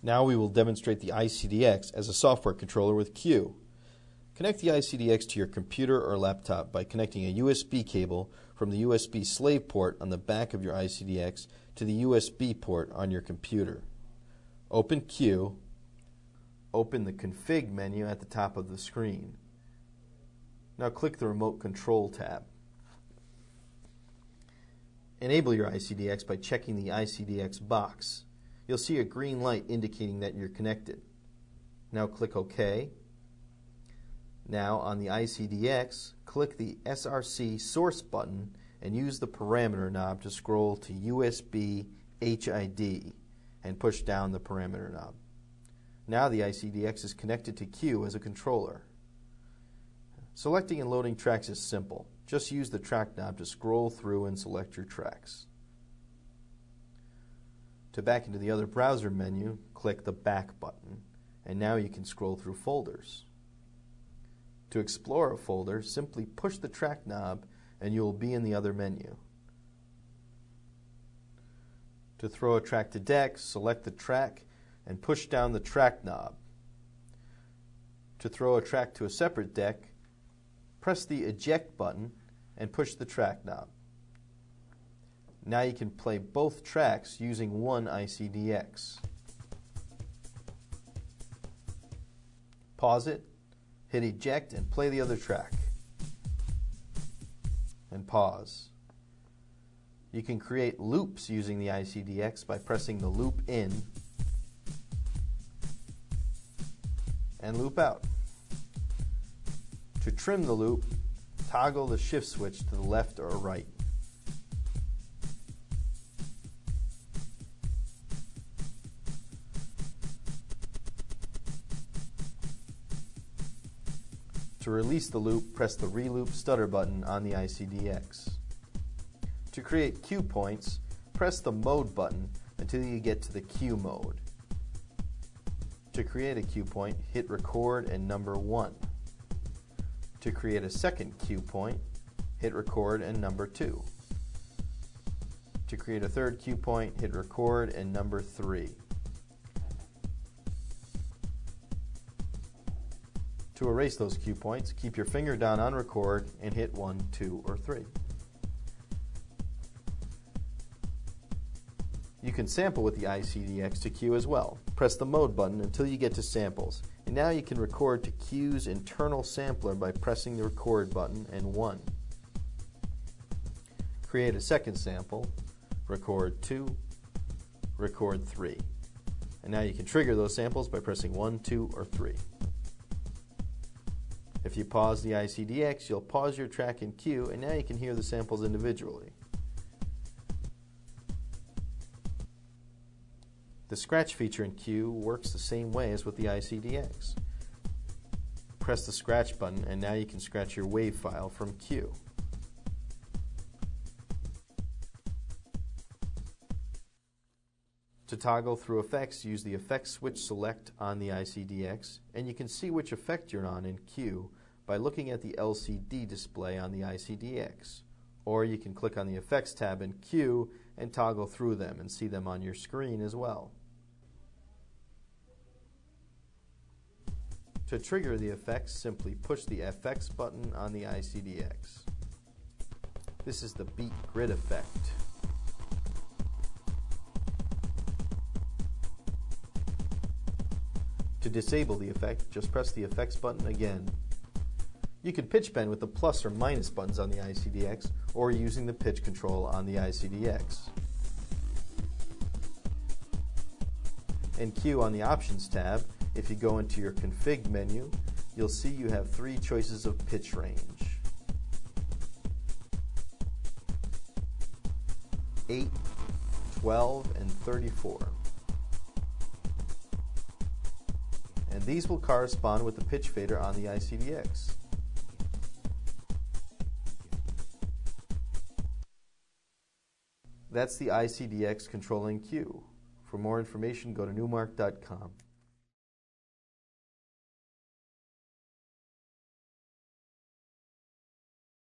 Now we will demonstrate the iCDX as a software controller with Q. Connect the iCDX to your computer or laptop by connecting a USB cable from the USB slave port on the back of your iCDX to the USB port on your computer. Open Q. Open the Config menu at the top of the screen. Now click the Remote Control tab. Enable your iCDX by checking the iCDX box. You'll see a green light indicating that you're connected. Now click OK. Now on the iCDX, click the SRC source button and use the parameter knob to scroll to USB HID and push down the parameter knob. Now the iCDX is connected to Q as a controller. Selecting and loading tracks is simple. Just use the track knob to scroll through and select your tracks. To back into the other browser menu, click the Back button, and now you can scroll through folders. To explore a folder, simply push the track knob and you will be in the other menu. To throw a track to deck, select the track and push down the track knob. To throw a track to a separate deck, press the Eject button and push the track knob. Now you can play both tracks using one iCDX. Pause it, hit Eject and play the other track. And pause. You can create loops using the iCDX by pressing the loop in and loop out. To trim the loop, toggle the shift switch to the left or right. To release the loop, press the Reloop Stutter button on the iCDX. To create cue points, press the Mode button until you get to the cue mode. To create a cue point, hit Record and number 1. To create a second cue point, hit Record and number 2. To create a third cue point, hit Record and number 3. To erase those cue points, keep your finger down on Record and hit 1, 2, or 3. You can sample with the iCDX to cue as well. Press the Mode button until you get to Samples. And now you can record to Q's internal sampler by pressing the Record button and 1. Create a second sample, Record 2, Record 3. And now you can trigger those samples by pressing 1, 2, or 3. If you pause the iCDX, you'll pause your track in Q, and now you can hear the samples individually. The scratch feature in Q works the same way as with the iCDX. Press the scratch button, and now you can scratch your WAV file from Q. To toggle through effects, use the Effects switch select on the iCDX, and you can see which effect you're on in Q by looking at the LCD display on the iCDX. Or you can click on the Effects tab in Q and toggle through them and see them on your screen as well. To trigger the effects, simply push the FX button on the iCDX. This is the Beat Grid effect. To disable the effect, just press the Effects button again. You can pitch bend with the plus or minus buttons on the iCDX or using the pitch control on the iCDX. In Q on the Options tab, if you go into your Config menu, you'll see you have 3 choices of pitch range. 8, 12, and 34. And these will correspond with the pitch fader on the iCDX. That's the iCDX controlling Q. For more information, go to Numark.com.